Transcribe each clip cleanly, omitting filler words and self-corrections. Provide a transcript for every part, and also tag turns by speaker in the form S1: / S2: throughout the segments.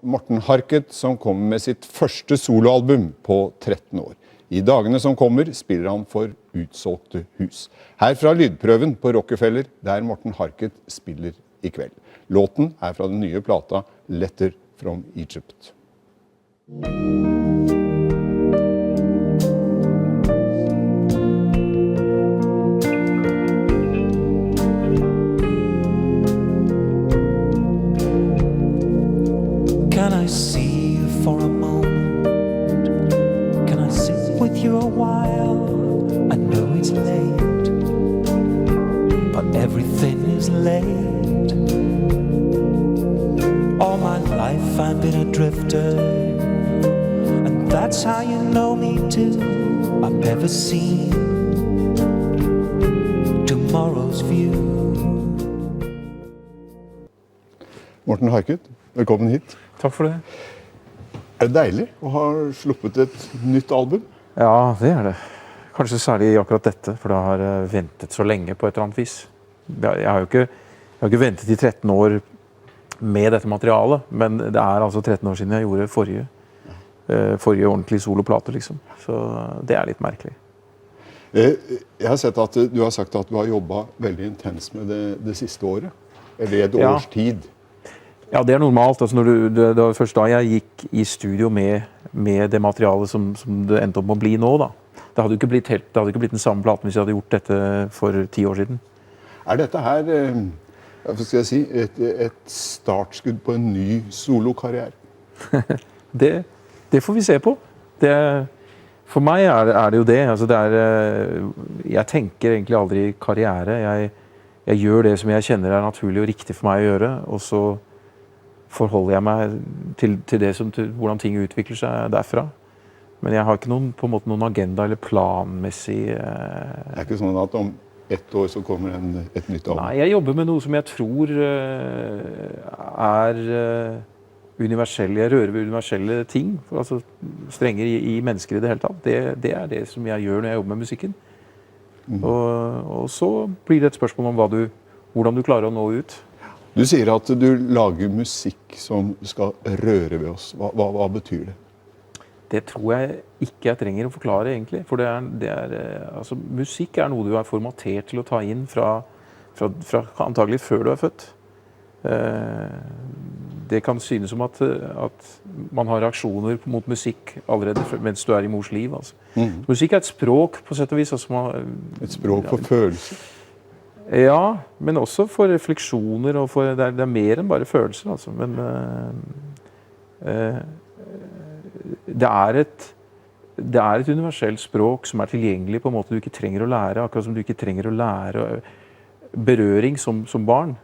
S1: Morten Harket, som kommer med sitt første soloalbum på 13 år. I dagene som kommer spiller han for utsolgte hus. Her fra lydprøven på Rockefeller, der Morten Harket spiller i kveld. Låten er fra den nye plata Letter from Egypt.
S2: Can I see you for a moment? Can I sit with you a while? I know it's late, but everything is late. All my life I've been a drifter, and that's how you know me too. I've never seen tomorrow's view.
S1: Morten Harket, velkommen hit.
S3: Takk for det.
S1: Er det deilig å ha sluppet et nytt album?
S3: Ja, det er det. Kanskje særlig akkurat dette, for da har jeg ventet så lenge på et eller annet vis. Jeg har jo ikke ventet i 13 år med dette materialet, men det er altså 13 år siden jeg gjorde forrige ordentlige soloplate, liksom. Så det er litt merkelig.
S1: Jeg har sett at du har sagt at du har jobbet veldig intens med det siste året, eller et års tid.
S3: Ja, det er normalt. Altså det var først da jeg gikk i studio med det materialet som det endte opp med å bli nå, da. Det hadde ikke blitt den samme platen hvis jeg hadde gjort dette for 10 år siden. Er
S1: dette her, hva skal jeg si, et startskudd på en ny solokarriere?
S3: det får vi se på. For meg er det jo det. Altså jeg tenker egentlig aldri karriere. Jeg gjør det som jeg kjenner er naturlig og riktig for meg å gjøre, og så forholder jeg meg til hvordan ting utvikler seg derfra. Men jeg har ikke noen agenda eller planmessig. Det
S1: er ikke sånn at om ett år så kommer et nytt album?
S3: Nei, jeg jobber med noe som jeg tror er universelle. Jeg rører ved universelle ting, altså strenger i mennesker i det hele tatt. Det er det som jeg gjør når jeg jobber med musikken. Og så blir det et spørsmål om hvordan du klarer å nå ut.
S1: Du sier at du lager musikk som skal røre ved oss. Hva betyr det?
S3: Det tror jeg ikke jeg trenger å forklare, egentlig. For altså, musikk er noe du er formatert til å ta inn fra antagelig før du er født. Det kan synes som at man har reaksjoner mot musikk allerede mens du er i mors liv. Altså. Musikk er et språk, på sett og vis. Altså,
S1: et språk for følelser?
S3: Ja, men også for refleksjoner, og det er mer enn bare følelser, altså. Men det er et universelt språk som er tilgjengelig på en måte du ikke trenger å lære, akkurat som du ikke trenger å lære berøring som barn.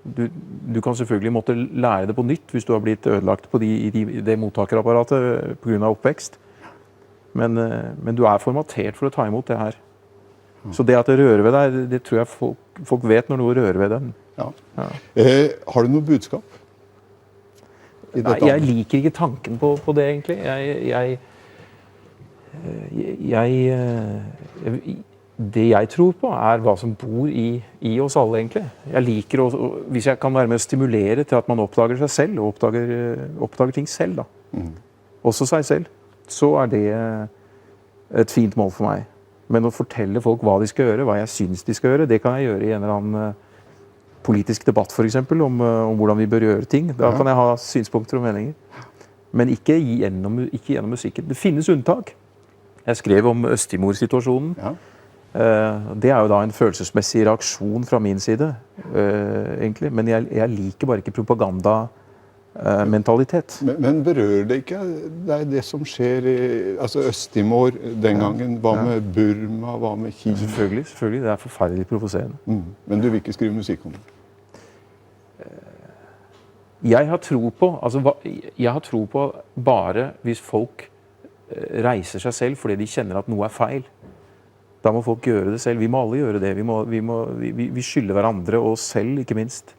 S3: Du kan selvfølgelig måtte lære det på nytt hvis du har blitt ødelagt på det mottakerapparatet på grunn av oppvekst. Men du er formatert for å ta imot det her. Så det at det rører ved deg, det tror jeg folk vet når noe rører ved dem.
S1: Ja. Har du noe budskap?
S3: Nei, jeg liker ikke tanken på det, egentlig. Det jeg tror på er hva som bor i oss alle, egentlig. Jeg liker hvis jeg kan være med å stimulere til at man oppdager seg selv, og oppdager ting selv, da. Også seg selv. Så er det et fint mål for meg. Men å fortelle folk hva de skal gjøre, hva jeg synes de skal gjøre, det kan jeg gjøre i en eller annen politisk debatt, for eksempel, om hvordan vi bør gjøre ting. Da kan jeg ha synspunkter og meninger. Men ikke gjennom musikken. Det finnes unntak. Jeg skrev om Østimor-situasjonen.
S1: Ja.
S3: Det er jo da en følelsesmessig reaksjon fra min side, egentlig. Men jeg liker bare ikke propaganda mentalitet.
S1: Men berører det ikke det som skjer i Østimor den gangen? Hva med Burma, hva med Kina?
S3: Selvfølgelig. Det er forferdelig provoserende.
S1: Men du vil ikke skrive musikk om det?
S3: Jeg har tro på bare hvis folk reiser seg selv fordi de kjenner at noe er feil. Da må folk gjøre det selv. Vi må alle gjøre det. Vi skylder hverandre og oss selv, ikke minst.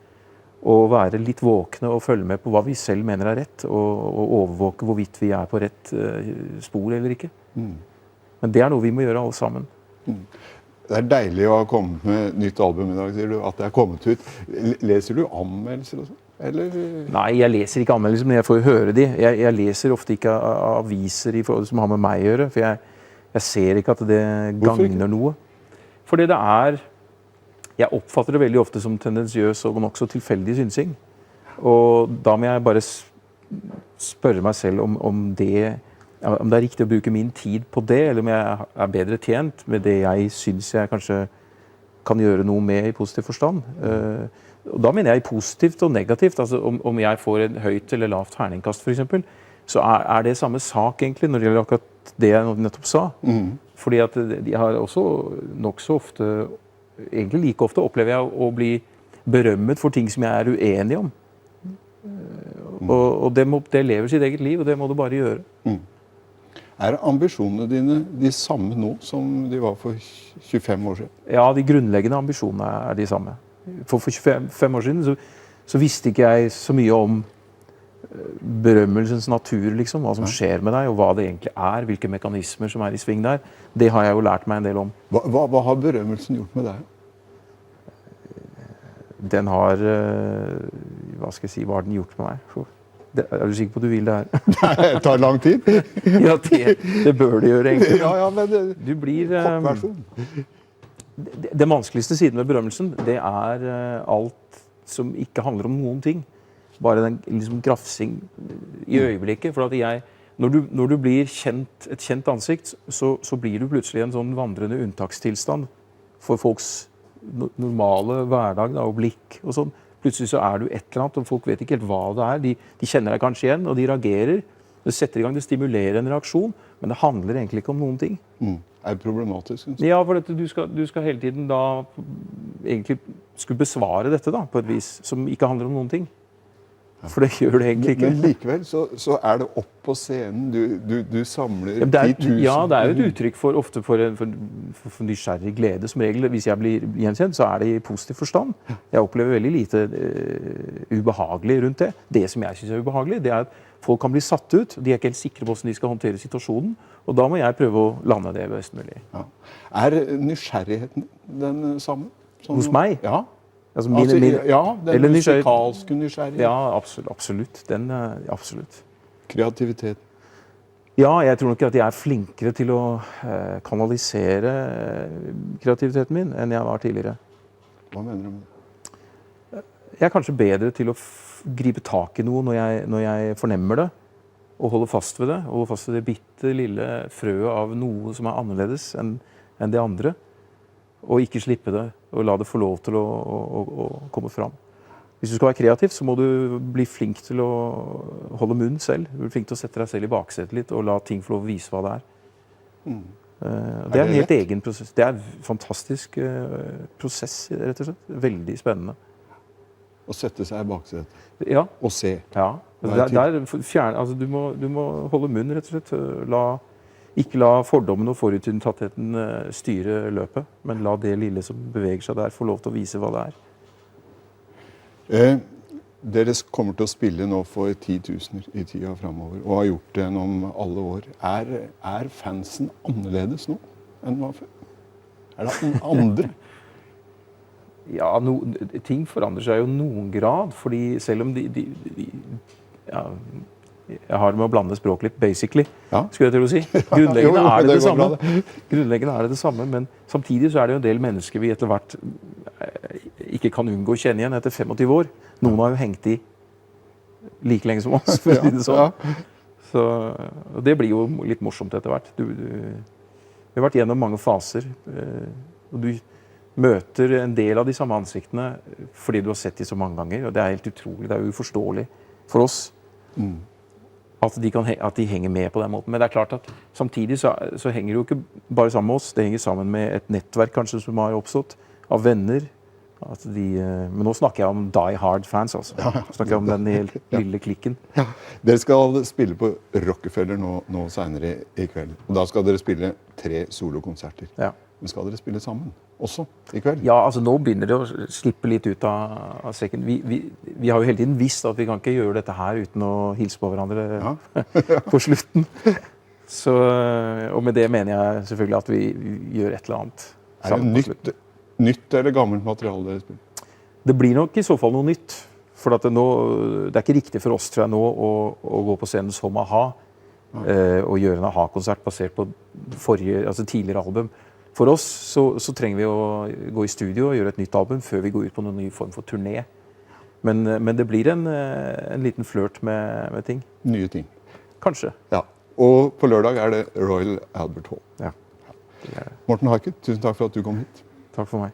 S3: Og være litt våkne og følge med på hva vi selv mener er rett, og overvåke hvorvidt vi er på rett spor eller ikke. Men det er noe vi må gjøre alle sammen.
S1: Det er deilig å ha kommet med nytt album i dag, sier du, at det er kommet ut. Leser du anmeldelser og sånn? Eller
S3: Nei, jeg leser ikke anmeldelser, men jeg får jo høre de. Jeg leser ofte ikke aviser som har med meg å gjøre, for jeg ser ikke at det
S1: Hvorfor ikke?
S3: gagner noe. Fordi det jeg oppfatter det veldig ofte som tendensiøs og nokså tilfeldig synsing. Og da må jeg bare spørre meg selv om det er riktig å bruke min tid på det, eller om jeg er bedre tjent med det jeg syns jeg kanskje kan gjøre noe med i positiv forstand. Og da mener jeg positivt og negativt. Altså om jeg får en høyt eller lavt terningkast for eksempel, så er det samme sak egentlig når det gjelder akkurat det jeg nettopp sa. Fordi at de har også nok så ofte, egentlig like ofte opplever jeg å bli berømmet for ting som jeg er uenig om. Og det lever sitt eget liv, og det må du bare gjøre.
S1: er ambisjonene dine de samme nå som de var for 25 år siden?
S3: Ja, de grunnleggende ambisjonene er de samme. For 25 år siden så visste ikke jeg så mye om berømmelsens natur, liksom, hva som skjer med deg, og hva det egentlig er, hvilke mekanismer som er i sving der. Det har jeg jo lært meg en del om.
S1: Hva har berømmelsen gjort med deg?
S3: Den har, hva skal jeg si, hva har den gjort med meg? Er du sikker på at du vil det her?
S1: Nei, det tar lang tid.
S3: Ja, det bør det gjøre egentlig.
S1: Ja, men det,
S3: Du blir...
S1: kortversjon.
S3: Den vanskeligste siden ved berømmelsen, det er alt som ikke handler om noen ting. Bare den liksom grafsing i øyeblikket. For at når du blir et kjent ansikt, så blir du plutselig en sånn vandrende unntakstilstand for folks normale hverdag og blikk og sånn. Plutselig så er du et eller annet, og folk vet ikke helt hva det er. De kjenner deg kanskje igjen, og de reagerer. Det setter i gang, det stimulerer en reaksjon, men det handler egentlig ikke om noen ting.
S1: Er det problematisk, synes du?
S3: Ja, for du skal hele tiden da egentlig skulle besvare dette da, på et vis som ikke handler om noen ting. For det gjør det egentlig ikke.
S1: Men likevel så er det opp på scenen, du samler 10 000.
S3: Ja, det er jo et uttrykk ofte for nysgjerrig glede som regel. Hvis jeg blir gjenkjent, så er det i positiv forstand. Jeg opplever veldig lite ubehagelig rundt det. Det som jeg synes er ubehagelig, det er at folk kan bli satt ut, de er ikke helt sikre på hvordan de skal håndtere situasjonen, og da må jeg prøve å lande det best mulig.
S1: Ja. Er nysgjerrigheten den samme?
S3: Hos meg?
S1: Ja.
S3: Altså,
S1: den musikalske nysgjerrigheten.
S3: Ja, absolutt. Absolutt.
S1: Kreativitet.
S3: Ja, jeg tror nok at jeg er flinkere til å kanalisere kreativiteten min enn jeg var tidligere.
S1: Hva mener du med det?
S3: Jeg er kanskje bedre til å gripe tak i noe når jeg fornemmer det, og holde fast ved det. Holde fast ved det bitte lille frøet av noe som er annerledes enn det andre. Og ikke slippe det, og la det få lov til å komme fram. Hvis du skal være kreativ, så må du bli flink til å holde munn selv. Du blir flink til å sette deg selv i baksetet litt, og la ting få lov å vise hva det er. Det er en helt egen prosess. Det er en fantastisk prosess, rett og slett. Veldig spennende.
S1: Å sette seg i baksetet.
S3: Ja.
S1: Og se.
S3: Ja. Altså, du må holde munn, rett og slett. Ikke la fordommen og forutinntattheten styre løpet, men la det lille som beveger seg der få lov til å vise hva det er.
S1: Dere kommer til å spille nå for 10 000 i tida fremover, og har gjort det gjennom alle år. Er fansen annerledes nå enn hva før? Er det andre?
S3: Ja, ting forandrer seg jo noen grad, fordi selv om jeg har det med å blande språk litt, basically, skulle jeg til å si. Grunnleggende er det det samme. Grunnleggende er det samme, men samtidig så er det jo en del mennesker vi etter hvert ikke kan unngå å kjenne igjen etter 25 år. Noen har jo hengt i like lenge som oss, for å si det sånn. Så det blir jo litt morsomt etter hvert. Vi har vært gjennom mange faser, og du møter en del av de samme ansiktene fordi du har sett de så mange ganger, og det er helt utrolig, det er jo uforståelig for oss. At de henger med på den måten. Men det er klart at samtidig så henger det jo ikke bare sammen med oss. Det henger sammen med et nettverk kanskje som har oppstått, av venner. Men nå snakker jeg om die hard fans, altså. Snakker jeg om den helt lille klikken.
S1: Ja. Dere skal spille på Rockefeller nå senere i kveld. Og da skal dere spille 3 solokonserter.
S3: Ja.
S1: Men skal dere spille sammen også i kveld?
S3: Ja, altså nå begynner det å slippe litt ut av sekken. Vi har jo hele tiden visst at vi kan ikke gjøre dette her uten å hilse på hverandre på slutten. Og med det mener jeg selvfølgelig at vi gjør et eller annet sammen.
S1: Er det nytt eller gammelt materiale dere spiller?
S3: Det blir nok i så fall noe nytt. For at det er ikke riktig for oss, tror jeg, nå å gå på scenen som A-ha og gjøre en A-ha-konsert basert på tidligere album. For oss så trenger vi å gå i studio og gjøre et nytt album før vi går ut på noen ny form for turné. Men det blir en liten flørt med ting.
S1: Nye ting.
S3: Kanskje.
S1: Ja. Og på lørdag er det Royal Albert Hall.
S3: Ja.
S1: Morten Harket, tusen takk for at du kom hit.
S3: Takk for meg.